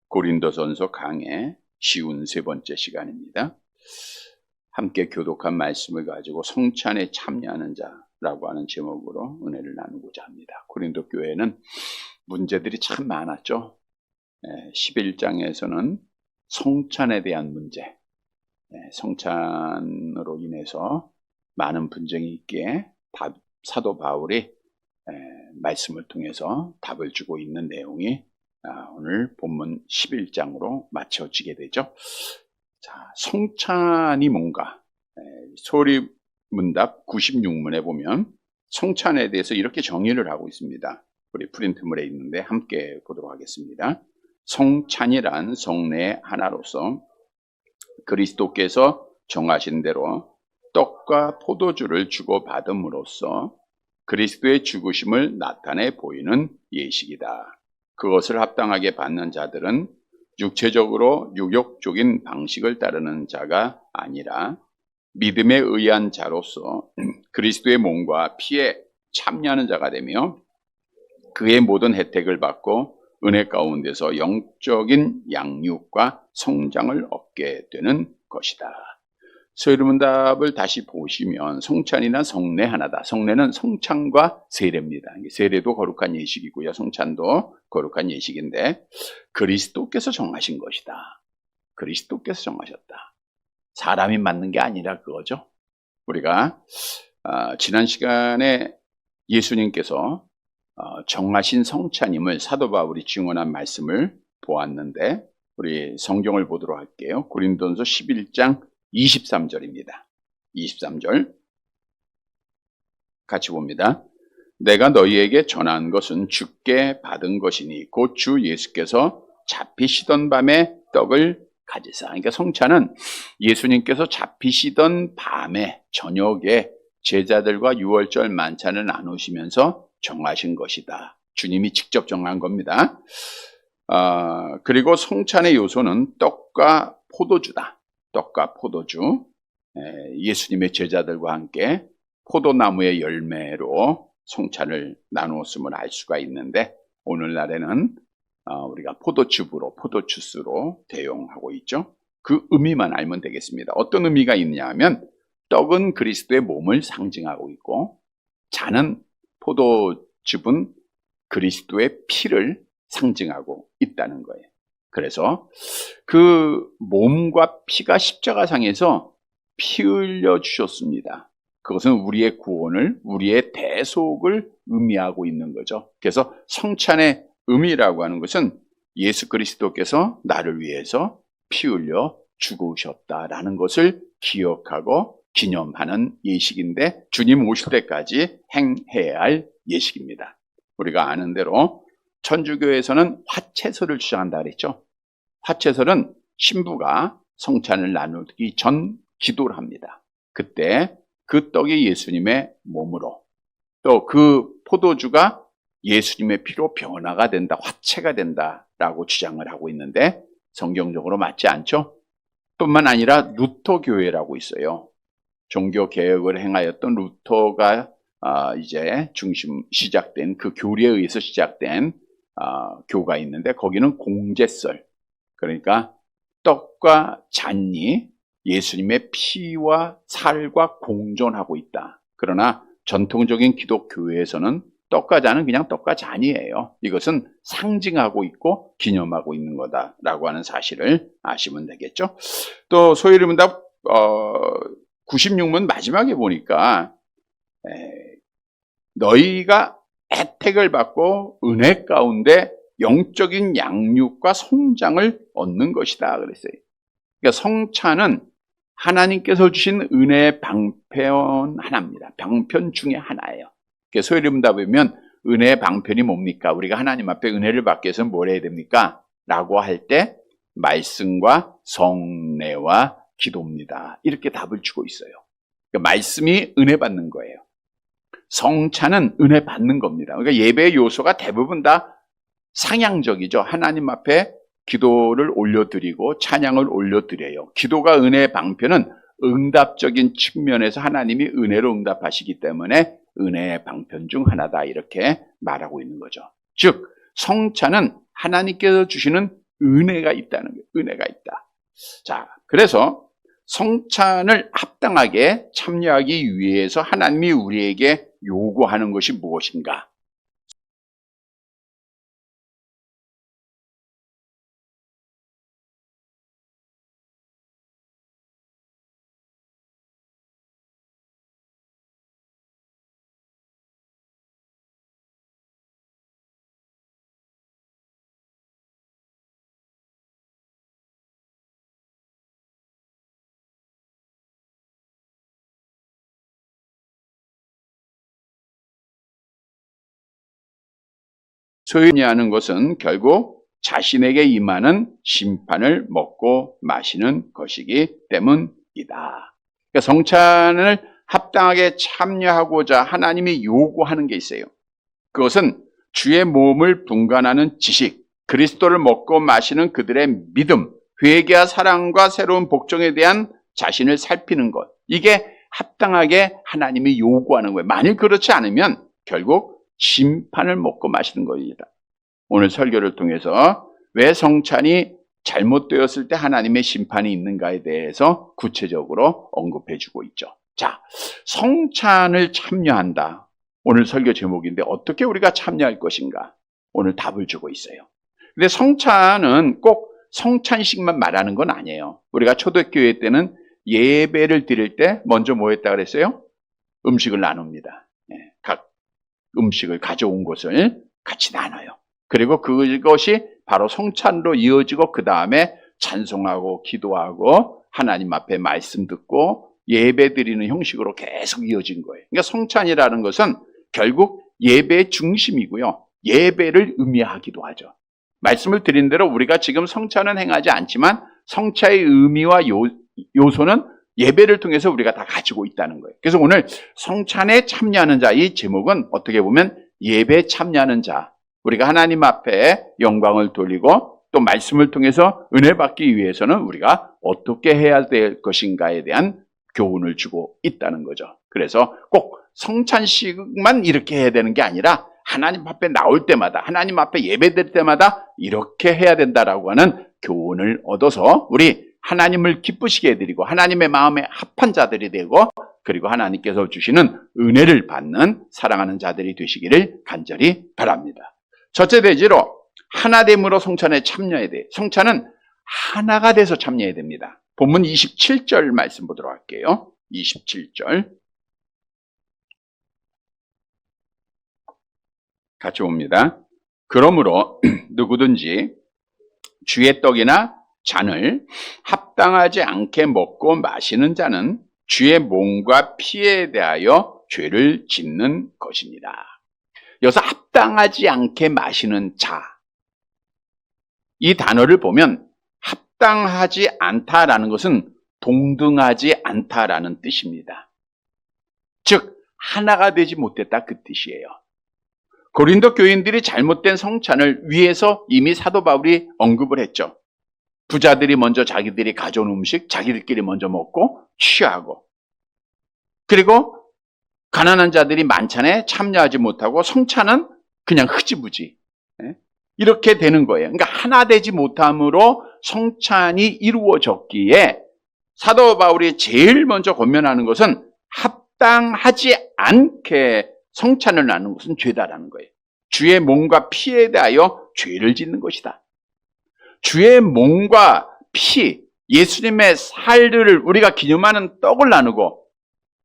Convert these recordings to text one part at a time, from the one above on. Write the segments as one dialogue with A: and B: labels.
A: 고린도전서 강의 쉬운 세 번째 시간입니다. 함께 교독한 말씀을 가지고 성찬에 참여하는 자라고 하는 제목으로 은혜를 나누고자 합니다. 고린도 교회는 문제들이 참 많았죠. 11장에서는 성찬에 대한 문제, 성찬으로 인해서 많은 분쟁이 있기에 사도 바울이 말씀을 통해서 답을 주고 있는 내용이 오늘 본문 11장으로 맞춰지게 되죠. 자, 성찬이 뭔가? 소리문답 96문에 보면 성찬에 대해서 이렇게 정의를 하고 있습니다. 우리 프린트물에 있는데 함께 보도록 하겠습니다. 성찬이란 성례의 하나로서 그리스도께서 정하신 대로 떡과 포도주를 주고받음으로써 그리스도의 죽으심을 나타내 보이는 예식이다. 그것을 합당하게 받는 자들은 육체적으로 유욕적인 방식을 따르는 자가 아니라 믿음에 의한 자로서 그리스도의 몸과 피에 참여하는 자가 되며 그의 모든 혜택을 받고 은혜 가운데서 영적인 양육과 성장을 얻게 되는 것이다. 소리문답을 다시 보시면 성찬이나 성례 하나다. 성례는 성찬과 세례입니다. 세례도 거룩한 예식이고요. 성찬도 거룩한 예식인데 그리스도께서 정하신 것이다. 그리스도께서 정하셨다. 사람이 만든 게 아니라 그거죠. 우리가 지난 시간에 예수님께서 정하신 성찬임을 사도 바울이 증언한 말씀을 보았는데 우리 성경을 보도록 할게요. 고린도전서 11장 23절입니다. 23절 같이 봅니다. 내가 너희에게 전한 것은 주께 받은 것이니 곧 주 예수께서 잡히시던 밤에 떡을 가지사. 그러니까 성찬은 예수님께서 잡히시던 밤에 저녁에 제자들과 유월절 만찬을 나누시면서 정하신 것이다. 주님이 직접 정한 겁니다. 그리고 성찬의 요소는 떡과 포도주다. 떡과 포도주, 예수님의 제자들과 함께 포도나무의 열매로 성찬을 나누었음을 알 수가 있는데 오늘날에는 우리가 포도즙으로, 포도주스로 대용하고 있죠. 그 의미만 알면 되겠습니다. 어떤 의미가 있냐 하면 떡은 그리스도의 몸을 상징하고 있고 잔은 포도즙은 그리스도의 피를 상징하고 있다는 거예요. 그래서 그 몸과 피가 십자가상에서 피 흘려 주셨습니다. 그것은 우리의 구원을, 우리의 대속을 의미하고 있는 거죠. 그래서 성찬의 의미라고 하는 것은 예수 그리스도께서 나를 위해서 피 흘려 죽으셨다라는 것을 기억하고 기념하는 예식인데 주님 오실 때까지 행해야 할 예식입니다. 우리가 아는 대로 천주교에서는 화채설을 주장한다 그랬죠. 화채설은 신부가 성찬을 나누기 전 기도를 합니다. 그때 그 떡이 예수님의 몸으로 또 그 포도주가 예수님의 피로 변화가 된다, 화채가 된다라고 주장을 하고 있는데 성경적으로 맞지 않죠? 뿐만 아니라 루터 교회라고 있어요. 종교 개혁을 행하였던 루터가 이제 시작된 그 교리에 의해서 시작된 교가 있는데 거기는 공제설, 그러니까 떡과 잔이 예수님의 피와 살과 공존하고 있다. 그러나 전통적인 기독교회에서는 떡과 잔은 그냥 떡과 잔이에요. 이것은 상징하고 있고 기념하고 있는 거다라고 하는 사실을 아시면 되겠죠. 또 소위문답 96문 마지막에 보니까 너희가 혜택을 받고 은혜 가운데 영적인 양육과 성장을 얻는 것이다 그랬어요. 그러니까 성찬은 하나님께서 주신 은혜의 방편 하나입니다. 방편 중에 하나예요. 소위문답에 보면 은혜의 방편이 뭡니까? 우리가 하나님 앞에 은혜를 받기 위해서는 뭘 해야 됩니까? 라고 할 때 말씀과 성례와 기도입니다. 이렇게 답을 주고 있어요. 그러니까 말씀이 은혜 받는 거예요. 성찬은 은혜 받는 겁니다. 그러니까 예배의 요소가 대부분 다 상향적이죠. 하나님 앞에 기도를 올려드리고 찬양을 올려드려요. 기도가 은혜의 방편은 응답적인 측면에서 하나님이 은혜로 응답하시기 때문에 은혜의 방편 중 하나다 이렇게 말하고 있는 거죠. 즉 성찬은 하나님께서 주시는 은혜가 있다는 거예요. 은혜가 있다. 자, 그래서 성찬을 합당하게 참여하기 위해서 하나님이 우리에게 요구하는 것이 무엇인가? 소유하는 것은 결국 자신에게 임하는 심판을 먹고 마시는 것이기 때문이다. 그러니까 성찬을 합당하게 참여하고자 하나님이 요구하는 게 있어요. 그것은 주의 몸을 분간하는 지식, 그리스도를 먹고 마시는 그들의 믿음, 회개와 사랑과 새로운 복종에 대한 자신을 살피는 것. 이게 합당하게 하나님이 요구하는 거예요. 만일 그렇지 않으면 결국 심판을 먹고 마시는 것이다. 오늘 설교를 통해서 왜 성찬이 잘못되었을 때 하나님의 심판이 있는가에 대해서 구체적으로 언급해주고 있죠. 자, 성찬을 참여한다. 오늘 설교 제목인데 어떻게 우리가 참여할 것인가? 오늘 답을 주고 있어요. 근데 성찬은 꼭 성찬식만 말하는 건 아니에요. 우리가 초대교회 때는 예배를 드릴 때 먼저 뭐 했다 그랬어요? 음식을 나눕니다. 각 음식을 가져온 것을 같이 나눠요. 그리고 그것이 바로 성찬으로 이어지고 그 다음에 찬송하고 기도하고 하나님 앞에 말씀 듣고 예배 드리는 형식으로 계속 이어진 거예요. 그러니까 성찬이라는 것은 결국 예배의 중심이고요. 예배를 의미하기도 하죠. 말씀을 드린 대로 우리가 지금 성찬은 행하지 않지만 성찬의 의미와 요소는 예배를 통해서 우리가 다 가지고 있다는 거예요. 그래서 오늘 성찬에 참여하는 자, 이 제목은 어떻게 보면 예배에 참여하는 자, 우리가 하나님 앞에 영광을 돌리고 또 말씀을 통해서 은혜 받기 위해서는 우리가 어떻게 해야 될 것인가에 대한 교훈을 주고 있다는 거죠. 그래서 꼭 성찬식만 이렇게 해야 되는 게 아니라 하나님 앞에 나올 때마다, 하나님 앞에 예배 드릴 때마다 이렇게 해야 된다라고 하는 교훈을 얻어서 우리 하나님을 기쁘시게 해드리고 하나님의 마음에 합한 자들이 되고 그리고 하나님께서 주시는 은혜를 받는 사랑하는 자들이 되시기를 간절히 바랍니다. 첫째 대지로 하나됨으로 성찬에 참여해야 돼요. 성찬은 하나가 돼서 참여해야 됩니다. 본문 27절 말씀 보도록 할게요. 27절 같이 봅니다. 그러므로 누구든지 주의 떡이나 잔을 합당하지 않게 먹고 마시는 자는 주의 몸과 피에 대하여 죄를 짓는 것입니다. 여기서 합당하지 않게 마시는 자, 이 단어를 보면 합당하지 않다라는 것은 동등하지 않다라는 뜻입니다. 즉 하나가 되지 못했다 그 뜻이에요. 고린도 교인들이 잘못된 성찬을 위해서 이미 사도 바울이 언급을 했죠. 부자들이 먼저 자기들이 가져온 음식 자기들끼리 먼저 먹고 취하고, 그리고 가난한 자들이 만찬에 참여하지 못하고 성찬은 그냥 흐지부지 이렇게 되는 거예요. 그러니까 하나 되지 못함으로 성찬이 이루어졌기에 사도 바울이 제일 먼저 권면하는 것은 합당하지 않게 성찬을 나누는 것은 죄다라는 거예요. 주의 몸과 피에 대하여 죄를 짓는 것이다. 주의 몸과 피, 예수님의 살들을 우리가 기념하는 떡을 나누고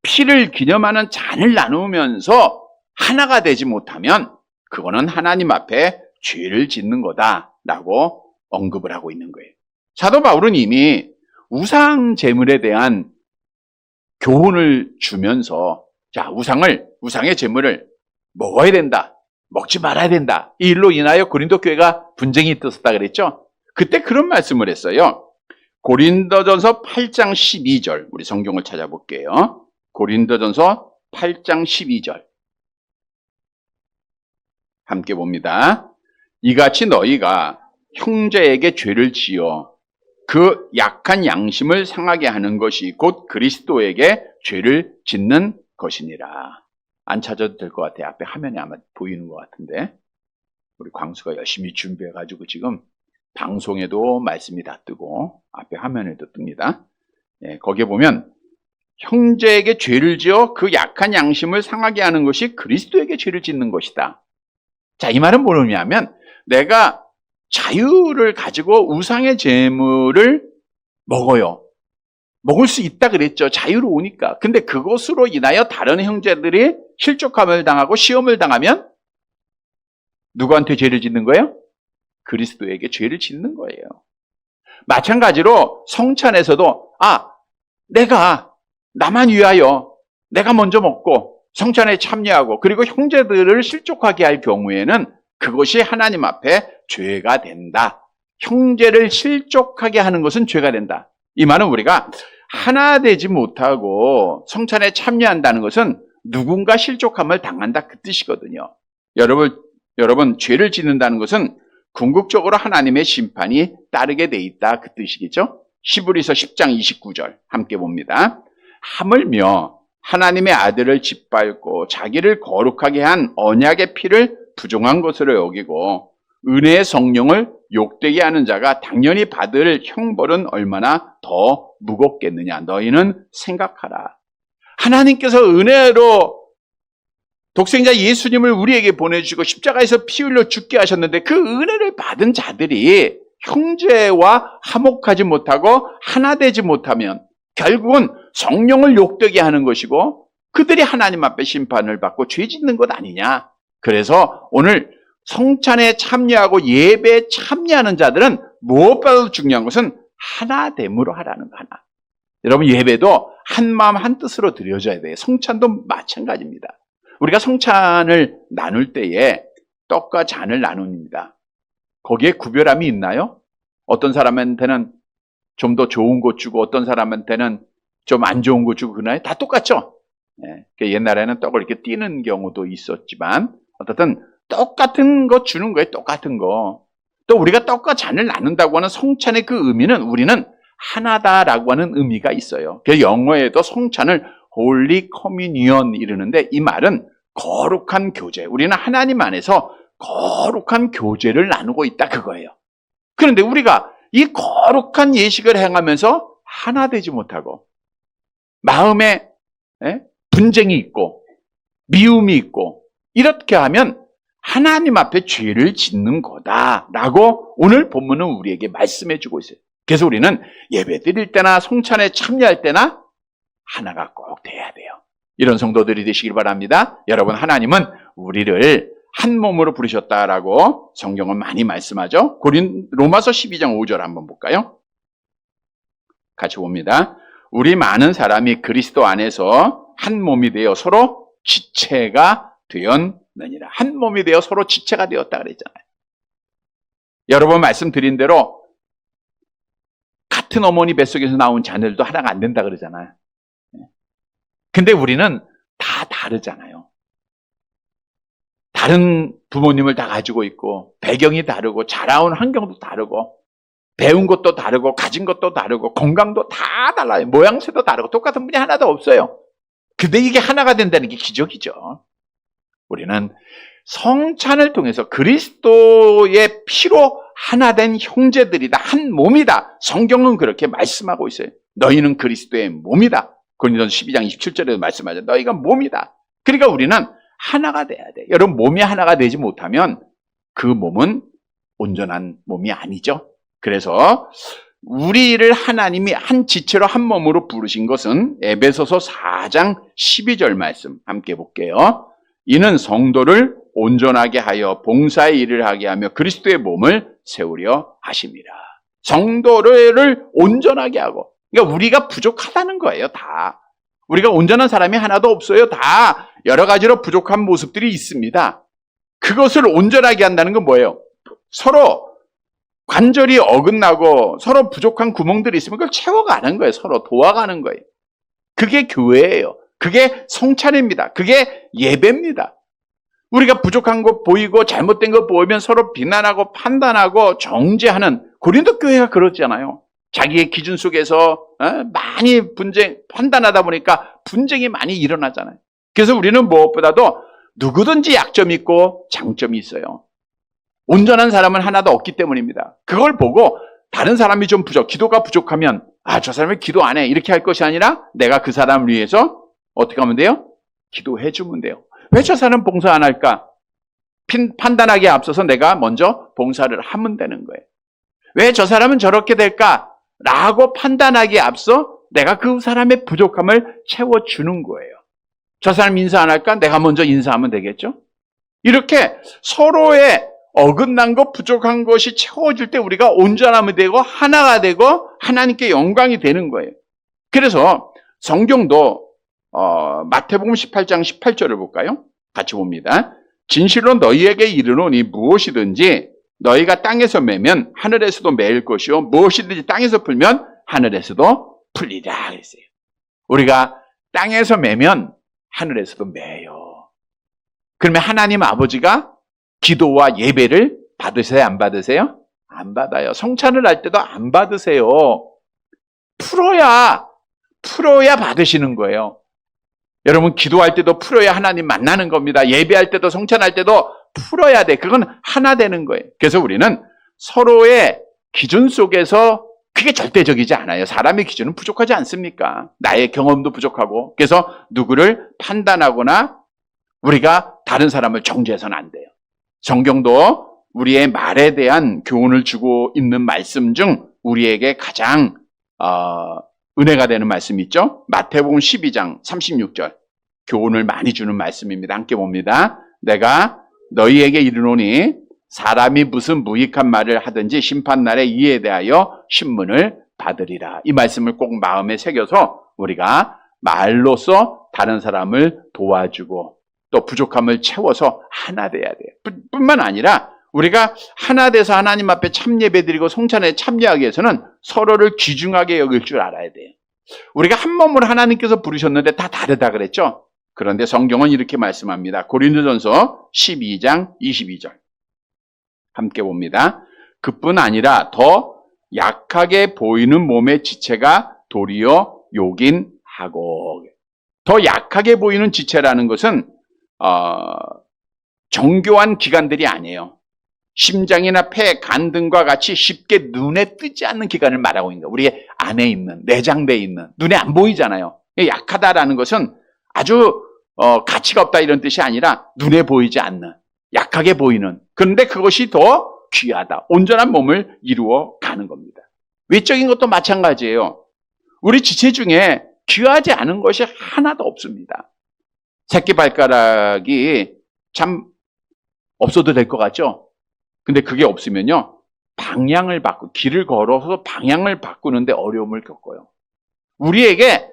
A: 피를 기념하는 잔을 나누면서 하나가 되지 못하면 그거는 하나님 앞에 죄를 짓는 거다라고 언급을 하고 있는 거예요. 사도 바울은 이미 우상 제물에 대한 교훈을 주면서 자, 우상의 제물을 먹어야 된다, 먹지 말아야 된다, 이 일로 인하여 고린도 교회가 분쟁이 있었다 그랬죠. 그때 그런 말씀을 했어요. 고린도전서 8장 12절 우리 성경을 찾아볼게요. 고린도전서 8장 12절 함께 봅니다. 이같이 너희가 형제에게 죄를 지어 그 약한 양심을 상하게 하는 것이 곧 그리스도에게 죄를 짓는 것이니라. 안 찾아도 될 것 같아요. 앞에 화면에 아마 보이는 것 같은데 우리 광수가 열심히 준비해가지고 지금 방송에도 말씀이 다 뜨고 앞에 화면에도 뜹니다. 거기에 보면 형제에게 죄를 지어 그 약한 양심을 상하게 하는 것이 그리스도에게 죄를 짓는 것이다. 자, 이 말은 뭐냐면 내가 자유를 가지고 우상의 재물을 먹어요. 먹을 수 있다 그랬죠. 자유로우니까. 근데 그것으로 인하여 다른 형제들이 실족함을 당하고 시험을 당하면 누구한테 죄를 짓는 거예요? 그리스도에게 죄를 짓는 거예요. 마찬가지로 성찬에서도 내가 나만 위하여 내가 먼저 먹고 성찬에 참여하고 그리고 형제들을 실족하게 할 경우에는 그것이 하나님 앞에 죄가 된다. 형제를 실족하게 하는 것은 죄가 된다. 이 말은 우리가 하나 되지 못하고 성찬에 참여한다는 것은 누군가 실족함을 당한다 그 뜻이거든요. 여러분 죄를 짓는다는 것은 궁극적으로 하나님의 심판이 따르게 돼 있다 그 뜻이겠죠. 히브리서 10장 29절 함께 봅니다. 하물며 하나님의 아들을 짓밟고 자기를 거룩하게 한 언약의 피를 부정한 것으로 여기고 은혜의 성령을 욕되게 하는 자가 당연히 받을 형벌은 얼마나 더 무겁겠느냐. 너희는 생각하라. 하나님께서 은혜로 독생자 예수님을 우리에게 보내주시고 십자가에서 피 흘려 죽게 하셨는데 그 은혜를 받은 자들이 형제와 화목하지 못하고 하나 되지 못하면 결국은 성령을 욕되게 하는 것이고 그들이 하나님 앞에 심판을 받고 죄 짓는 것 아니냐. 그래서 오늘 성찬에 참여하고 예배에 참여하는 자들은 무엇보다도 중요한 것은 하나됨으로 하라는 거 하나. 여러분 예배도 한 마음 한 뜻으로 드려져야 돼요. 성찬도 마찬가지입니다. 우리가 성찬을 나눌 때에 떡과 잔을 나눕니다. 거기에 구별함이 있나요? 어떤 사람한테는 좀 더 좋은 거 주고 어떤 사람한테는 좀 안 좋은 거 주고 그나요? 다 똑같죠? 옛날에는 떡을 이렇게 띄는 경우도 있었지만 어쨌든 똑같은 거 주는 거예요. 똑같은 거. 또 우리가 떡과 잔을 나눈다고 하는 성찬의 그 의미는 우리는 하나다라고 하는 의미가 있어요. 그 영어에도 성찬을 Holy Communion 이르는데 이 말은 거룩한 교제. 우리는 하나님 안에서 거룩한 교제를 나누고 있다 그거예요. 그런데 우리가 이 거룩한 예식을 행하면서 하나 되지 못하고 마음에 분쟁이 있고 미움이 있고 이렇게 하면 하나님 앞에 죄를 짓는 거다라고 오늘 본문은 우리에게 말씀해 주고 있어요. 그래서 우리는 예배 드릴 때나 성찬에 참여할 때나 하나가 꼭 돼야 돼요. 이런 성도들이 되시길 바랍니다. 여러분 하나님은 우리를 한 몸으로 부르셨다라고 성경은 많이 말씀하죠. 로마서 12장 5절 한번 볼까요? 같이 봅니다. 우리 많은 사람이 그리스도 안에서 한 몸이 되어 서로 지체가 되었느니라. 한 몸이 되어 서로 지체가 되었다 그랬잖아요. 여러 번 말씀드린 대로 같은 어머니 뱃속에서 나온 자녀들도 하나가 안 된다 그러잖아요. 근데 우리는 다 다르잖아요. 다른 부모님을 다 가지고 있고 배경이 다르고 자라온 환경도 다르고 배운 것도 다르고 가진 것도 다르고 건강도 다 달라요. 모양새도 다르고 똑같은 분이 하나도 없어요. 근데 이게 하나가 된다는 게 기적이죠. 우리는 성찬을 통해서 그리스도의 피로 하나 된 형제들이다. 한 몸이다. 성경은 그렇게 말씀하고 있어요. 너희는 그리스도의 몸이다. 고린도서 12장 27절에도 말씀하죠. 너희가 몸이다. 그러니까 우리는 하나가 돼야 돼. 여러분 몸이 하나가 되지 못하면 그 몸은 온전한 몸이 아니죠. 그래서 우리를 하나님이 한 지체로 한 몸으로 부르신 것은 에베소서 4장 12절 말씀 함께 볼게요. 이는 성도를 온전하게 하여 봉사의 일을 하게 하며 그리스도의 몸을 세우려 하심이라. 성도를 온전하게 하고 그러니까 우리가 부족하다는 거예요. 다. 우리가 온전한 사람이 하나도 없어요. 다 여러 가지로 부족한 모습들이 있습니다. 그것을 온전하게 한다는 건 뭐예요? 서로 관절이 어긋나고 서로 부족한 구멍들이 있으면 그걸 채워가는 거예요. 서로 도와가는 거예요. 그게 교회예요. 그게 성찬입니다. 그게 예배입니다. 우리가 부족한 거 보이고 잘못된 거 보이면 서로 비난하고 판단하고 정죄하는 고린도 교회가 그렇잖아요. 자기의 기준 속에서 많이 판단하다 보니까 분쟁이 많이 일어나잖아요. 그래서 우리는 무엇보다도 누구든지 약점이 있고 장점이 있어요. 온전한 사람은 하나도 없기 때문입니다. 그걸 보고 다른 사람이 좀 기도가 부족하면 저 사람이 기도 안 해 이렇게 할 것이 아니라 내가 그 사람을 위해서 어떻게 하면 돼요? 기도해 주면 돼요. 왜 저 사람 봉사 안 할까? 판단하기에 앞서서 내가 먼저 봉사를 하면 되는 거예요. 왜 저 사람은 저렇게 될까? 라고 판단하기에 앞서 내가 그 사람의 부족함을 채워주는 거예요. 저 사람 인사 안 할까? 내가 먼저 인사하면 되겠죠? 이렇게 서로의 어긋난 것, 부족한 것이 채워질 때 우리가 온전함이 되고 하나가 되고 하나님께 영광이 되는 거예요. 그래서 성경도 마태복음 18장 18절을 볼까요? 같이 봅니다. 진실로 너희에게 이르노니 무엇이든지 너희가 땅에서 매면 하늘에서도 매일 것이요 무엇이든지 땅에서 풀면 하늘에서도 풀리라 그랬어요. 우리가 땅에서 매면 하늘에서도 매요. 그러면 하나님 아버지가 기도와 예배를 받으세요? 안 받으세요? 안 받아요. 성찬을 할 때도 안 받으세요. 풀어야 받으시는 거예요. 여러분 기도할 때도 풀어야 하나님 만나는 겁니다. 예배할 때도 성찬할 때도 풀어야 돼. 그건 하나 되는 거예요. 그래서 우리는 서로의 기준 속에서 그게 절대적이지 않아요. 사람의 기준은 부족하지 않습니까? 나의 경험도 부족하고. 그래서 누구를 판단하거나 우리가 다른 사람을 정죄해서는 안 돼요. 성경도 우리의 말에 대한 교훈을 주고 있는 말씀 중 우리에게 가장 은혜가 되는 말씀이 있죠. 마태복음 12장 36절 교훈을 많이 주는 말씀입니다. 함께 봅니다. 내가 너희에게 이르노니 사람이 무슨 무익한 말을 하든지 심판날에 이에 대하여 신문을 받으리라. 이 말씀을 꼭 마음에 새겨서 우리가 말로써 다른 사람을 도와주고 또 부족함을 채워서 하나 돼야 돼요. 뿐만 아니라 우리가 하나 돼서 하나님 앞에 참예배드리고 성찬에 참여하기 위해서는 서로를 귀중하게 여길 줄 알아야 돼요. 우리가 한 몸으로 하나님께서 부르셨는데 다 다르다 그랬죠? 그런데 성경은 이렇게 말씀합니다. 고린도전서 12장 22절 함께 봅니다. 그뿐 아니라 더 약하게 보이는 몸의 지체가 도리어 욕인 하고. 더 약하게 보이는 지체라는 것은 정교한 기관들이 아니에요. 심장이나 폐, 간 등과 같이 쉽게 눈에 뜨지 않는 기관을 말하고 있는 거예요. 우리 안에 있는, 내장대에 있는, 눈에 안 보이잖아요. 약하다라는 것은 아주 가치가 없다 이런 뜻이 아니라 눈에 보이지 않는, 약하게 보이는. 그런데 그것이 더 귀하다. 온전한 몸을 이루어 가는 겁니다. 외적인 것도 마찬가지예요. 우리 지체 중에 귀하지 않은 것이 하나도 없습니다. 새끼발가락이 참 없어도 될 것 같죠? 근데 그게 없으면요, 길을 걸어서 방향을 바꾸는데 어려움을 겪어요. 우리에게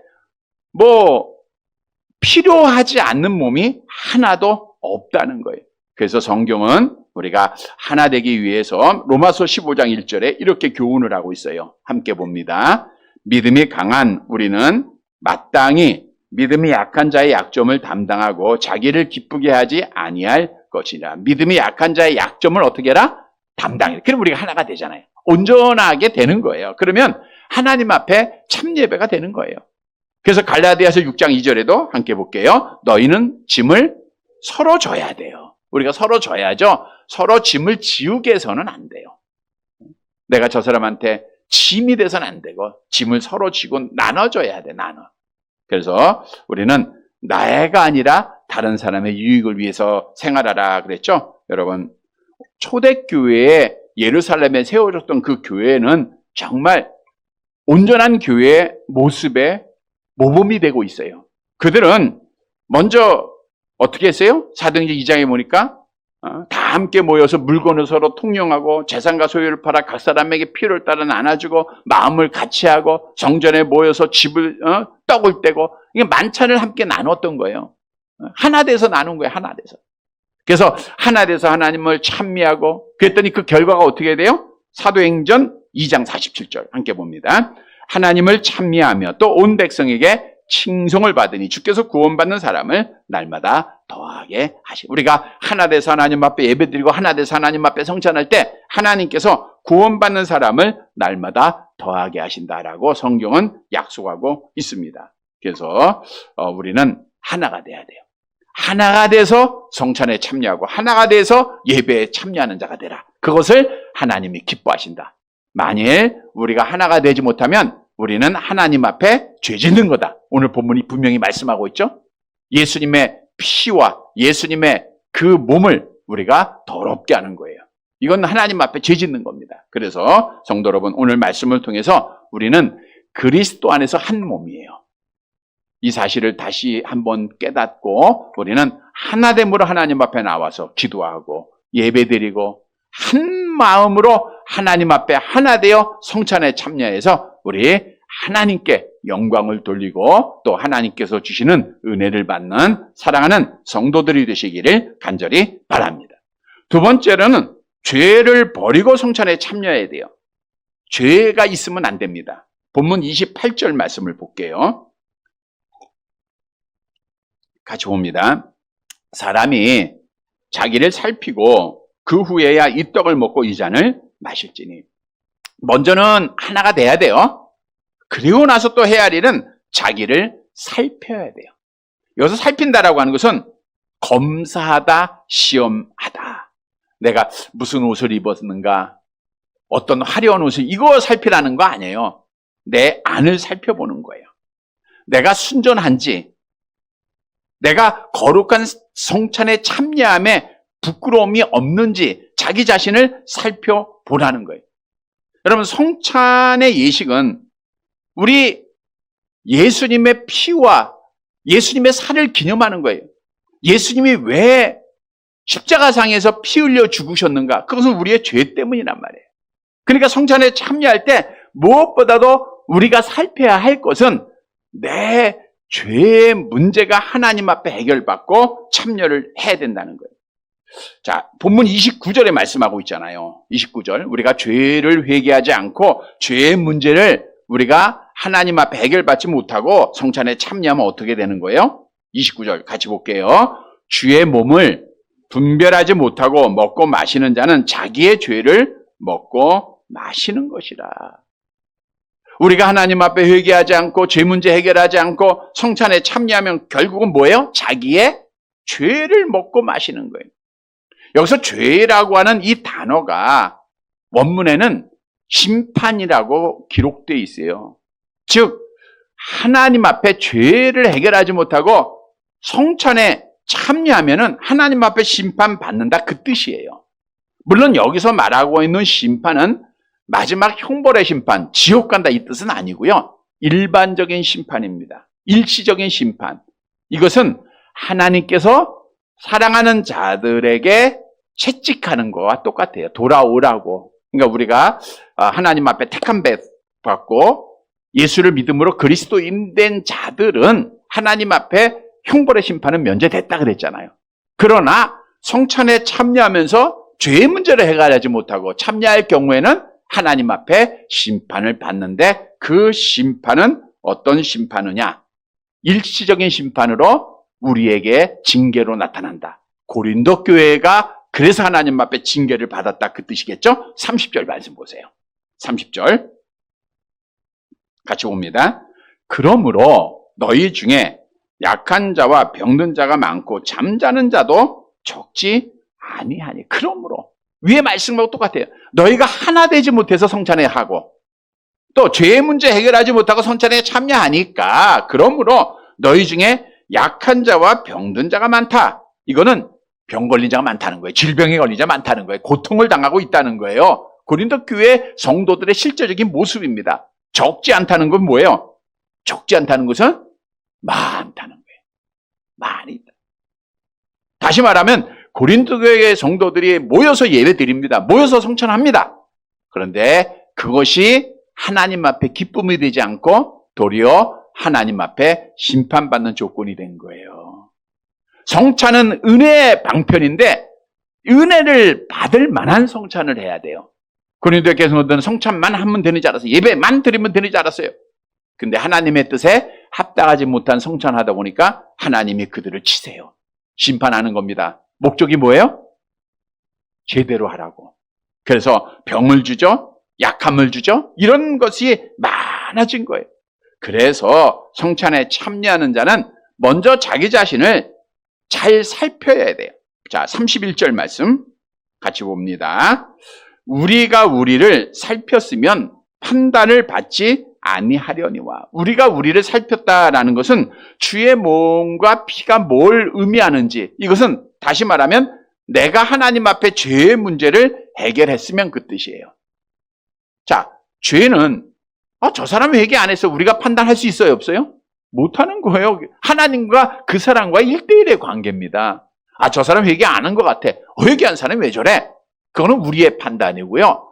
A: 필요하지 않는 몸이 하나도 없다는 거예요. 그래서 성경은 우리가 하나 되기 위해서 로마서 15장 1절에 이렇게 교훈을 하고 있어요. 함께 봅니다. 믿음이 강한 우리는 마땅히 믿음이 약한 자의 약점을 담당하고 자기를 기쁘게 하지 아니할 것이라. 믿음이 약한 자의 약점을 어떻게 해라? 담당해. 그럼 우리가 하나가 되잖아요. 온전하게 되는 거예요. 그러면 하나님 앞에 참예배가 되는 거예요. 그래서 갈라디아서 6장 2절에도 함께 볼게요. 너희는 짐을 서로 져야 돼요. 우리가 서로 져야죠. 서로 짐을 지우게 해서는 안 돼요. 내가 저 사람한테 짐이 돼서는 안 되고 짐을 서로 지고 나눠줘야 돼. 그래서 우리는 나가 아니라 다른 사람의 유익을 위해서 생활하라 그랬죠. 여러분, 초대교회에 예루살렘에 세워졌던 그 교회는 정말 온전한 교회의 모습의 모범이 되고 있어요. 그들은 먼저 어떻게 했어요? 사도행전 2장에 보니까 다 함께 모여서 물건을 서로 통용하고 재산과 소유를 팔아 각 사람에게 필요를 따라 나눠주고 마음을 같이 하고 성전에 모여서 떡을 떼고 이게 만찬을 함께 나눴던 거예요. 하나 돼서 나눈 거예요. 하나 돼서. 그래서 하나 돼서 하나님을 찬미하고 그랬더니 그 결과가 어떻게 돼요? 사도행전 2장 47절 함께 봅니다. 하나님을 찬미하며 또 온 백성에게 칭송을 받으니 주께서 구원받는 사람을 날마다 더하게 하시고. 우리가 하나 돼서 하나님 앞에 예배드리고 하나 돼서 하나님 앞에 성찬할 때 하나님께서 구원받는 사람을 날마다 더하게 하신다라고 성경은 약속하고 있습니다. 그래서 우리는 하나가 돼야 돼요. 하나가 돼서 성찬에 참여하고 하나가 돼서 예배에 참여하는 자가 되라. 그것을 하나님이 기뻐하신다. 만일 우리가 하나가 되지 못하면 우리는 하나님 앞에 죄 짓는 거다. 오늘 본문이 분명히 말씀하고 있죠. 예수님의 피와 예수님의 그 몸을 우리가 더럽게 하는 거예요. 이건 하나님 앞에 죄 짓는 겁니다. 그래서 성도 여러분, 오늘 말씀을 통해서 우리는 그리스도 안에서 한 몸이에요. 이 사실을 다시 한번 깨닫고 우리는 하나됨으로 하나님 앞에 나와서 기도하고 예배드리고 한 마음으로 하나님 앞에 하나 되어 성찬에 참여해서 우리 하나님께 영광을 돌리고 또 하나님께서 주시는 은혜를 받는 사랑하는 성도들이 되시기를 간절히 바랍니다. 두 번째로는 죄를 버리고 성찬에 참여해야 돼요. 죄가 있으면 안 됩니다. 본문 28절 말씀을 볼게요. 같이 봅니다. 사람이 자기를 살피고 그 후에야 이 떡을 먹고 이 잔을 마실지니. 먼저는 하나가 돼야 돼요. 그리고 나서 또 해야 할 일은 자기를 살펴야 돼요. 여기서 살핀다라고 하는 것은 검사하다, 시험하다. 내가 무슨 옷을 입었는가, 어떤 화려한 옷을, 이거 살피라는 거 아니에요. 내 안을 살펴보는 거예요. 내가 순전한지, 내가 거룩한 성찬에 참여함에 부끄러움이 없는지 자기 자신을 살펴보라는 거예요. 여러분, 성찬의 예식은 우리 예수님의 피와 예수님의 살을 기념하는 거예요. 예수님이 왜 십자가상에서 피 흘려 죽으셨는가? 그것은 우리의 죄 때문이란 말이에요. 그러니까 성찬에 참여할 때 무엇보다도 우리가 살펴야 할 것은 내 죄의 문제가 하나님 앞에 해결받고 참여를 해야 된다는 거예요. 자, 본문 29절에 말씀하고 있잖아요. 29절. 우리가 죄를 회개하지 않고 죄의 문제를 우리가 하나님 앞에 해결받지 못하고 성찬에 참여하면 어떻게 되는 거예요? 29절 같이 볼게요. 주의 몸을 분별하지 못하고 먹고 마시는 자는 자기의 죄를 먹고 마시는 것이라. 우리가 하나님 앞에 회개하지 않고 죄 문제 해결하지 않고 성찬에 참여하면 결국은 뭐예요? 자기의 죄를 먹고 마시는 거예요. 여기서 죄라고 하는 이 단어가 원문에는 심판이라고 기록되어 있어요. 즉 하나님 앞에 죄를 해결하지 못하고 성찬에 참여하면은 하나님 앞에 심판받는다, 그 뜻이에요. 물론 여기서 말하고 있는 심판은 마지막 형벌의 심판, 지옥 간다 이 뜻은 아니고요. 일반적인 심판입니다. 일시적인 심판. 이것은 하나님께서 사랑하는 자들에게 채찍하는 거와 똑같아요. 돌아오라고. 그러니까 우리가 하나님 앞에 택한 배 받고 예수를 믿음으로 그리스도인 된 자들은 하나님 앞에 형벌의 심판은 면제됐다 그랬잖아요. 그러나 성찬에 참여하면서 죄의 문제를 해결하지 못하고 참여할 경우에는 하나님 앞에 심판을 받는데, 그 심판은 어떤 심판이냐? 일시적인 심판으로 우리에게 징계로 나타난다. 고린도 교회가 그래서 하나님 앞에 징계를 받았다, 그 뜻이겠죠? 30절 말씀 보세요. 30절 같이 봅니다. 그러므로 너희 중에 약한 자와 병든 자가 많고 잠자는 자도 적지 아니하니. 그러므로 위에 말씀하고 똑같아요. 너희가 하나 되지 못해서 성찬에 하고 또 죄의 문제 해결하지 못하고 성찬에 참여하니까, 그러므로 너희 중에 약한 자와 병든 자가 많다. 이거는 병 걸린 자가 많다는 거예요. 질병에 걸린 자가 많다는 거예요. 고통을 당하고 있다는 거예요. 고린도 교회 성도들의 실제적인 모습입니다. 적지 않다는 건 뭐예요? 적지 않다는 것은 많다는 거예요. 많이 있다. 다시 말하면 고린도 교회의 성도들이 모여서 예배 드립니다. 모여서 성찬합니다. 그런데 그것이 하나님 앞에 기쁨이 되지 않고 도리어 하나님 앞에 심판받는 조건이 된 거예요. 성찬은 은혜의 방편인데 은혜를 받을 만한 성찬을 해야 돼요. 고린도 교회 성도들은 성찬만 하면 되는 줄 알았어요. 예배만 드리면 되는 줄 알았어요. 근데 하나님의 뜻에 합당하지 못한 성찬하다 보니까 하나님이 그들을 치세요. 심판하는 겁니다. 목적이 뭐예요? 제대로 하라고. 그래서 병을 주죠. 약함을 주죠. 이런 것이 많아진 거예요. 그래서 성찬에 참여하는 자는 먼저 자기 자신을 잘 살펴야 돼요. 자, 31절 말씀 같이 봅니다. 우리가 우리를 살폈으면 판단을 받지 아니하려니와. 우리가 우리를 살폈다라는 것은 주의 몸과 피가 뭘 의미하는지, 이것은 다시 말하면 내가 하나님 앞에 죄의 문제를 해결했으면 그 뜻이에요. 자, 죄는 저 사람이 회개 안 했어. 우리가 판단할 수 있어요, 없어요? 못하는 거예요. 하나님과 그 사람과의 1대1의 관계입니다. 저 사람 회개 안 한 것 같아. 회개한 사람이 왜 저래? 그거는 우리의 판단이고요.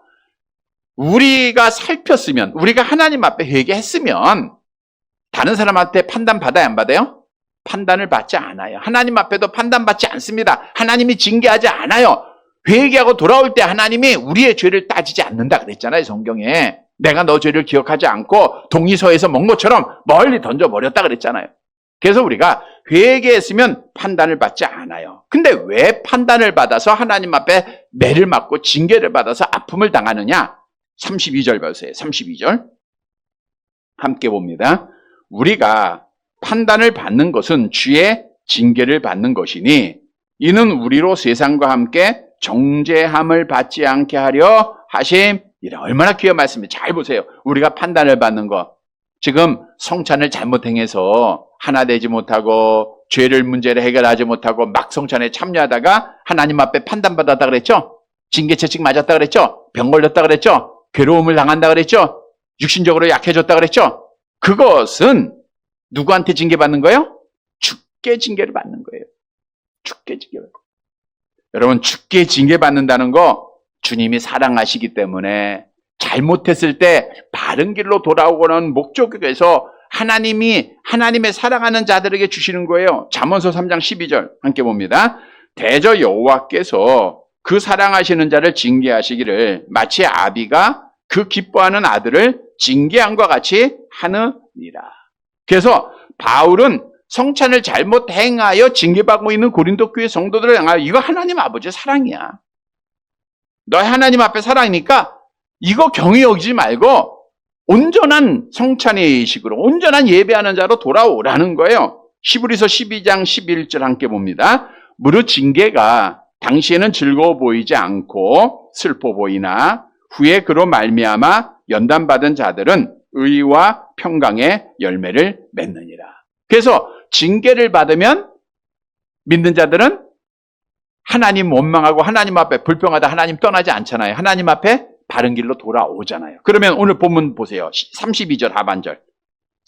A: 우리가 살폈으면, 우리가 하나님 앞에 회개했으면 다른 사람한테 판단 받아야 안 받아요? 판단을 받지 않아요. 하나님 앞에도 판단받지 않습니다. 하나님이 징계하지 않아요. 회개하고 돌아올 때 하나님이 우리의 죄를 따지지 않는다 그랬잖아요, 성경에. 내가 너 죄를 기억하지 않고 동이서에서 먹은 것처럼 멀리 던져버렸다 그랬잖아요. 그래서 우리가 회개했으면 판단을 받지 않아요. 근데 왜 판단을 받아서 하나님 앞에 매를 맞고 징계를 받아서 아픔을 당하느냐? 32절 보세요. 32절 함께 봅니다. 우리가 판단을 받는 것은 주의 징계를 받는 것이니 이는 우리로 세상과 함께 정죄함을 받지 않게 하려 하심이라. 얼마나 귀한 말씀이에요. 잘 보세요. 우리가 판단을 받는 것, 지금 성찬을 잘못 행해서 하나 되지 못하고 죄를 문제를 해결하지 못하고 막 성찬에 참여하다가 하나님 앞에 판단받았다 그랬죠? 징계 채찍 맞았다 그랬죠? 병 걸렸다 그랬죠? 괴로움을 당한다 그랬죠? 육신적으로 약해졌다 그랬죠? 그것은 누구한테 징계받는 거예요? 죽게 징계를 받는 거예요. 죽게 징계받는 거예요. 여러분, 죽게 징계받는다는 거 주님이 사랑하시기 때문에 잘못했을 때 바른 길로 돌아오고는 목적에서 하나님이 하나님의 사랑하는 자들에게 주시는 거예요. 잠언서 3장 12절 함께 봅니다. 대저 여호와께서 그 사랑하시는 자를 징계하시기를 마치 아비가 그 기뻐하는 아들을 징계함과 같이 하느니라. 그래서 바울은 성찬을 잘못 행하여 징계받고 있는 고린도 교회 성도들을 향하여 이거 하나님 아버지의 사랑이야. 너희 하나님 앞에 사랑이니까 이거 경히 여기지 말고 온전한 성찬의 의식으로 온전한 예배하는 자로 돌아오라는 거예요. 히브리서 12장 11절 함께 봅니다. 무릇 징계가 당시에는 즐거워 보이지 않고 슬퍼 보이나 후에 그로 말미암아 연단받은 자들은 의와 평강의 열매를 맺느니라. 그래서 징계를 받으면 믿는 자들은 하나님 원망하고 하나님 앞에 불평하다 하나님 떠나지 않잖아요. 하나님 앞에 바른 길로 돌아오잖아요. 그러면 오늘 본문 보세요. 32절 하반절.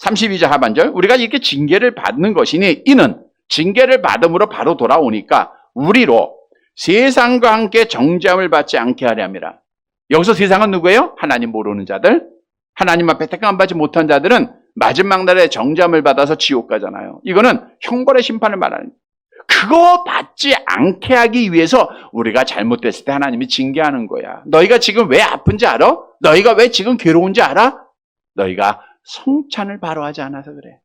A: 32절 하반절. 우리가 이렇게 징계를 받는 것이니 이는 징계를 받음으로 바로 돌아오니까 우리로 세상과 함께 정죄함을 받지 않게 하려 함이라. 여기서 세상은 누구예요? 하나님 모르는 자들. 하나님 앞에 택함 받지 못한 자들은 마지막 날에 정죄함을 받아서 지옥 가잖아요. 이거는 형벌의 심판을 말하는 거예요. 그거 받지 않게 하기 위해서 우리가 잘못됐을 때 하나님이 징계하는 거야. 너희가 지금 왜 아픈지 알아? 너희가 왜 지금 괴로운지 알아? 너희가 성찬을 바로 하지 않아서 그래.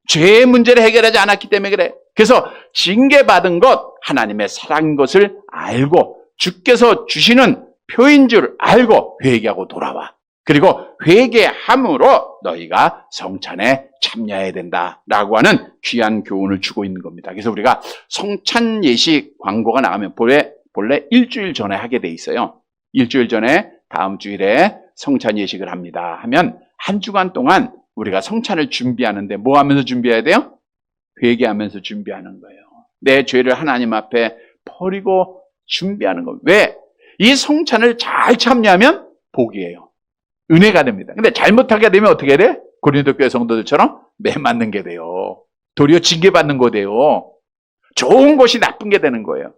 A: 죄의 문제를 해결하지 않았기 때문에 그래. 그래서 징계받은 것 하나님의 사랑인 것을 알고 주께서 주시는 표인 줄 알고 회개하고 돌아와. 그리고 회개함으로 너희가 성찬에 참여해야 된다라고 하는 귀한 교훈을 주고 있는 겁니다. 그래서 우리가 성찬 예식 광고가 나가면 본래 일주일 전에 하게 돼 있어요. 일주일 전에 다음 주일에 성찬 예식을 합니다 하면 한 주간 동안 우리가 성찬을 준비하는데 뭐 하면서 준비해야 돼요? 회개하면서 준비하는 거예요. 내 죄를 하나님 앞에 버리고 준비하는 거예요. 왜? 이 성찬을 잘 참여하면 복이에요. 은혜가 됩니다. 근데 잘못하게 되면 어떻게 돼? 고린도 교회 성도들처럼 매 맞는 게 돼요. 도리어 징계받는 거 돼요. 좋은 것이 나쁜 게 되는 거예요.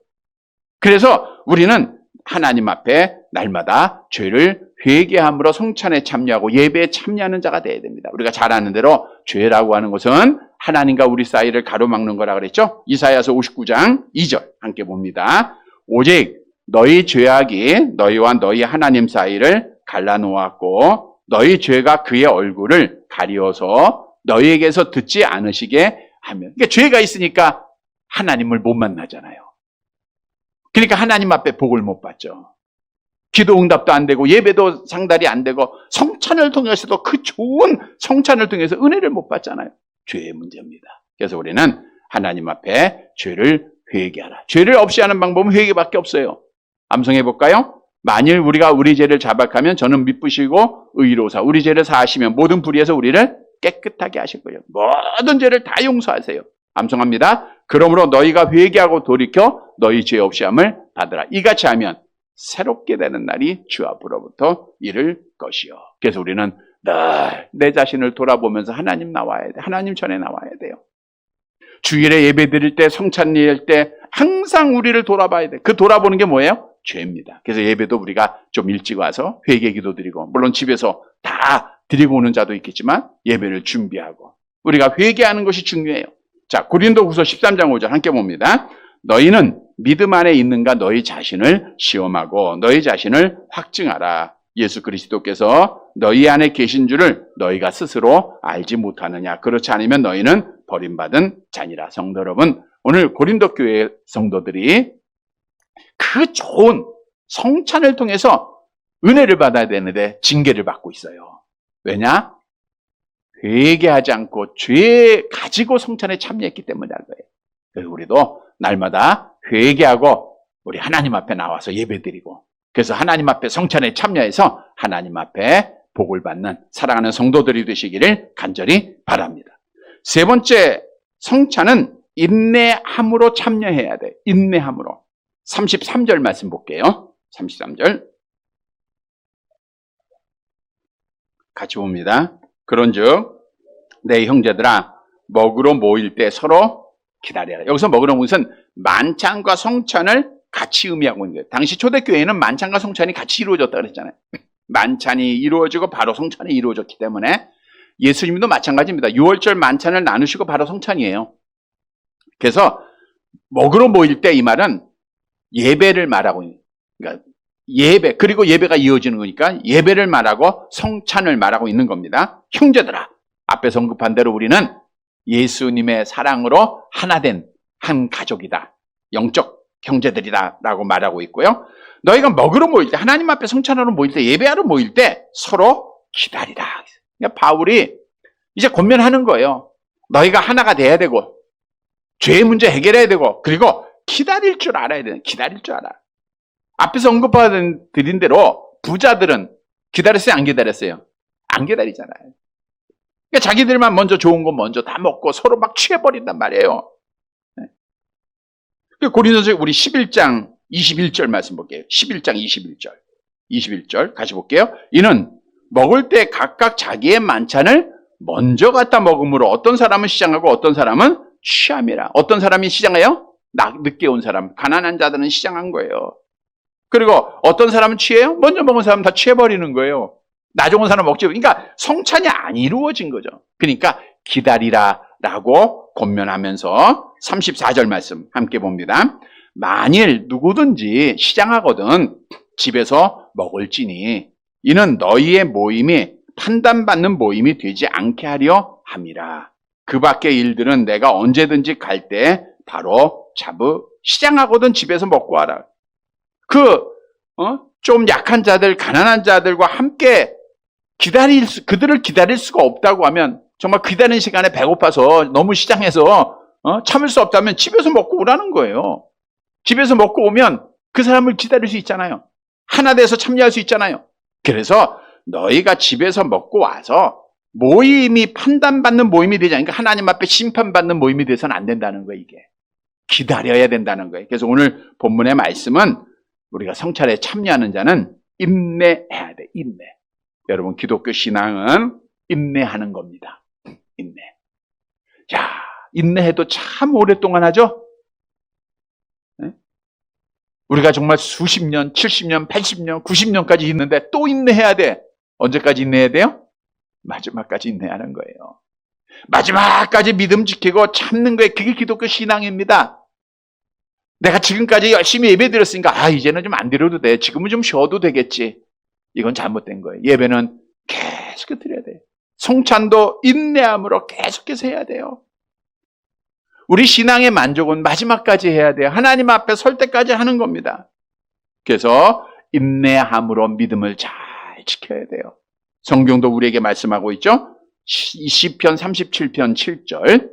A: 그래서 우리는 하나님 앞에 날마다 죄를 회개함으로 성찬에 참여하고 예배에 참여하는 자가 되어야 됩니다. 우리가 잘 아는 대로 죄라고 하는 것은 하나님과 우리 사이를 가로막는 거라 그랬죠. 이사야서 59장 2절 함께 봅니다. 오직 너희 죄악이 너희와 너희 하나님 사이를 갈라놓았고 너희 죄가 그의 얼굴을 가리어서 너희에게서 듣지 않으시게 하면. 그러니까 죄가 있으니까 하나님을 못 만나잖아요. 그러니까 하나님 앞에 복을 못 받죠. 기도 응답도 안 되고 예배도 상달이 안 되고 성찬을 통해서도 그 좋은 성찬을 통해서 은혜를 못 받잖아요. 죄의 문제입니다. 그래서 우리는 하나님 앞에 죄를 회개하라. 죄를 없이 하는 방법은 회개밖에 없어요. 암송해 볼까요? 만일 우리가 우리 죄를 자박하면 저는 미쁘시고 의로우사 우리 죄를 사하시면 모든 불의에서 우리를 깨끗하게 하실 거예요. 모든 죄를 다 용서하세요. 암송합니다. 그러므로 너희가 회개하고 돌이켜 너희 죄 없이 함을 받으라. 이같이 하면 새롭게 되는 날이 주 앞으로부터 이를 것이요. 그래서 우리는 늘 내 자신을 돌아보면서 하나님 나와야 돼. 하나님 전에 나와야 돼요. 주일에 예배 드릴 때, 성찬 예할 때 항상 우리를 돌아봐야 돼. 그 돌아보는 게 뭐예요? 죄입니다. 그래서 예배도 우리가 좀 일찍 와서 회개 기도 드리고, 물론 집에서 다 드리고 오는 자도 있겠지만 예배를 준비하고 우리가 회개하는 것이 중요해요. 자, 고린도후서 13장 5절 함께 봅니다. 너희는 믿음 안에 있는가 너희 자신을 시험하고 너희 자신을 확증하라. 예수 그리스도께서 너희 안에 계신 줄을 너희가 스스로 알지 못하느냐. 그렇지 않으면 너희는 버림받은 자니라. 성도 여러분, 오늘 고린도 교회 성도들이 그 좋은 성찬을 통해서 은혜를 받아야 되는데 징계를 받고 있어요. 왜냐? 회개하지 않고 죄 가지고 성찬에 참여했기 때문이라는 거예요. 그래서 우리도 날마다 회개하고 우리 하나님 앞에 나와서 예배드리고, 그래서 하나님 앞에 성찬에 참여해서 하나님 앞에 복을 받는 사랑하는 성도들이 되시기를 간절히 바랍니다. 세 번째, 성찬은 인내함으로 참여해야 돼. 인내함으로. 33절 말씀 볼게요. 33절 같이 봅니다. 그런즉 내 형제들아 먹으러 모일 때 서로 기다려라. 여기서 먹으러 모인 것은 만찬과 성찬을 같이 의미하고 있는 거예요. 당시 초대교회에는 만찬과 성찬이 같이 이루어졌다 그랬잖아요. 만찬이 이루어지고 바로 성찬이 이루어졌기 때문에 예수님도 마찬가지입니다. 6월절 만찬을 나누시고 바로 성찬이에요. 그래서 먹으러 모일 때 이 말은 예배를 말하고 있는, 그러니까 예배, 그리고 예배가 이어지는 거니까 예배를 말하고 성찬을 말하고 있는 겁니다. 형제들아, 앞에서 언급한 대로 우리는 예수님의 사랑으로 하나 된 한 가족이다. 영적 형제들이다 라고 말하고 있고요. 너희가 먹으러 모일 때, 하나님 앞에 성찬하러 모일 때, 예배하러 모일 때 서로 기다리라. 그러니까 바울이 이제 권면하는 거예요. 너희가 하나가 돼야 되고 죄의 문제 해결해야 되고, 그리고 기다릴 줄 알아야 돼. 기다릴 줄 알아. 앞에서 언급받은 드린 대로 부자들은 기다렸어요? 안 기다렸어요? 안 기다리잖아요. 그러니까 자기들만 먼저 좋은 거 먼저 다 먹고 서로 막 취해버린단 말이에요. 고린도서 우리 11장 21절 말씀 볼게요. 11장 21절 같이 볼게요. 이는 먹을 때 각각 자기의 만찬을 먼저 갖다 먹음으로 어떤 사람은 시장하고 어떤 사람은 취함이라. 어떤 사람이 시장해요? 늦게 온 사람, 가난한 자들은 시장한 거예요. 그리고 어떤 사람은 취해요? 먼저 먹은 사람은 다 취해버리는 거예요. 나중에 온 사람은 먹지. 그러니까 성찬이 안 이루어진 거죠. 그러니까 기다리라 라고 권면하면서 34절 말씀 함께 봅니다. 만일 누구든지 시장하거든 집에서 먹을지니 이는 너희의 모임이 판단받는 모임이 되지 않게 하려 함이라. 그 밖의 일들은 내가 언제든지 갈 때 바로 시장하거든 집에서 먹고 와라. 좀 약한 자들, 가난한 자들과 함께 그들을 기다릴 수가 없다고 하면, 정말 기다리는 시간에 배고파서 너무 시장해서 참을 수 없다면 집에서 먹고 오라는 거예요. 집에서 먹고 오면 그 사람을 기다릴 수 있잖아요. 하나 돼서 참여할 수 있잖아요. 그래서 너희가 집에서 먹고 와서 모임이 판단받는 모임이 되지 않으니까 하나님 앞에 심판받는 모임이 돼서는 안 된다는 거예요. 이게 기다려야 된다는 거예요. 그래서 오늘 본문의 말씀은 우리가 성찬에 참여하는 자는 인내해야 돼. 인내. 여러분, 기독교 신앙은 인내하는 겁니다. 인내. 야, 인내해도 참 오랫동안 하죠? 네? 우리가 정말 수십 년, 70년, 80년, 90년까지 있는데 또 인내해야 돼. 언제까지 인내해야 돼요? 마지막까지 인내하는 거예요. 마지막까지 믿음 지키고 참는 거예요. 그게 기독교 신앙입니다. 내가 지금까지 열심히 예배 드렸으니까 이제는 좀 안 드려도 돼. 지금은 좀 쉬어도 되겠지. 이건 잘못된 거예요. 예배는 계속 드려야 돼요. 성찬도 인내함으로 계속해서 해야 돼요. 우리 신앙의 만족은 마지막까지 해야 돼요. 하나님 앞에 설 때까지 하는 겁니다. 그래서 인내함으로 믿음을 잘 지켜야 돼요. 성경도 우리에게 말씀하고 있죠. 시편 37편 7절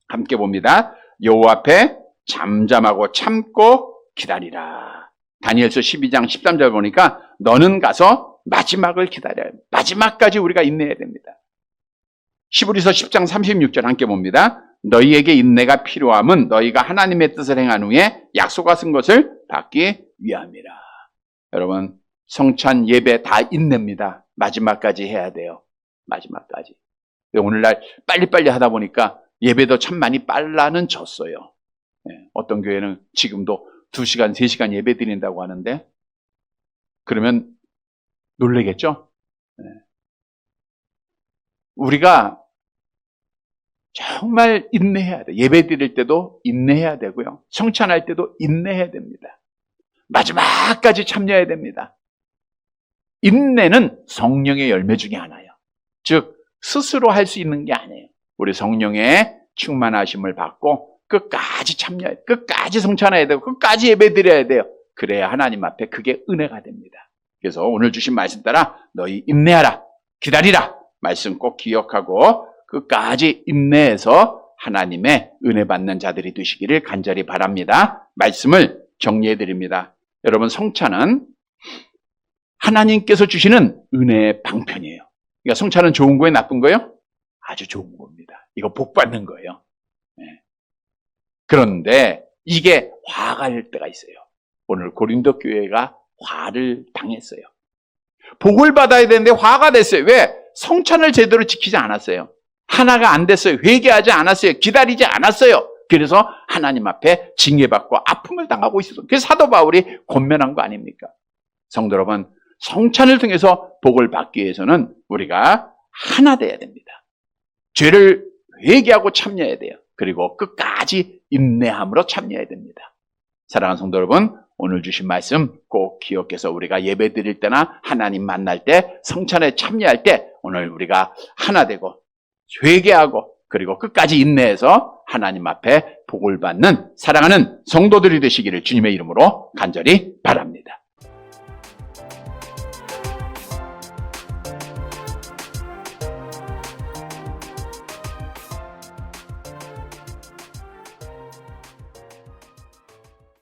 A: 함께 봅니다. 여호와 앞에 잠잠하고 참고 기다리라. 다니엘서 12장 13절 보니까 너는 가서 마지막을 기다려야 합니다. 마지막까지 우리가 인내해야 됩니다. 히브리서 10장 36절 함께 봅니다. 너희에게 인내가 필요함은 너희가 하나님의 뜻을 행한 후에 약속하신 것을 받기 위함이라. 여러분, 성찬 예배 다 인내입니다. 마지막까지 해야 돼요. 마지막까지. 오늘날 빨리빨리 하다 보니까 예배도 참 많이 빨라졌어요. 어떤 교회는 지금도 2시간, 3시간 예배 드린다고 하는데, 그러면 놀라겠죠? 우리가 정말 인내해야 돼요. 예배 드릴 때도 인내해야 되고요. 성찬할 때도 인내해야 됩니다. 마지막까지 참여해야 됩니다. 인내는 성령의 열매 중에 하나예요. 즉 스스로 할 수 있는 게 아니에요. 우리 성령의 충만하심을 받고 끝까지 참여해야 돼요. 끝까지 성찬해야 되고 끝까지 예배 드려야 돼요. 그래야 하나님 앞에 그게 은혜가 됩니다. 그래서 오늘 주신 말씀 따라 너희 인내하라, 기다리라 말씀 꼭 기억하고 끝까지 인내해서 하나님의 은혜 받는 자들이 되시기를 간절히 바랍니다. 말씀을 정리해 드립니다. 여러분, 성찬은 하나님께서 주시는 은혜의 방편이에요. 그러니까 성찬은 좋은 거예요, 나쁜 거예요? 아주 좋은 겁니다. 이거 복 받는 거예요. 그런데 이게 화가 날 때가 있어요. 오늘 고린도 교회가 화를 당했어요. 복을 받아야 되는데 화가 됐어요. 왜? 성찬을 제대로 지키지 않았어요. 하나가 안 됐어요. 회개하지 않았어요. 기다리지 않았어요. 그래서 하나님 앞에 징계받고 아픔을 당하고 있었어요. 그래서 사도 바울이 권면한 거 아닙니까? 성도 여러분, 성찬을 통해서 복을 받기 위해서는 우리가 하나 돼야 됩니다. 죄를 회개하고 참여해야 돼요. 그리고 끝까지 인내함으로 참여해야 됩니다. 사랑하는 성도 여러분, 오늘 주신 말씀 꼭 기억해서 우리가 예배 드릴 때나 하나님 만날 때, 성찬에 참여할 때 오늘 우리가 하나 되고 회개하고 그리고 끝까지 인내해서 하나님 앞에 복을 받는 사랑하는 성도들이 되시기를 주님의 이름으로 간절히 바랍니다.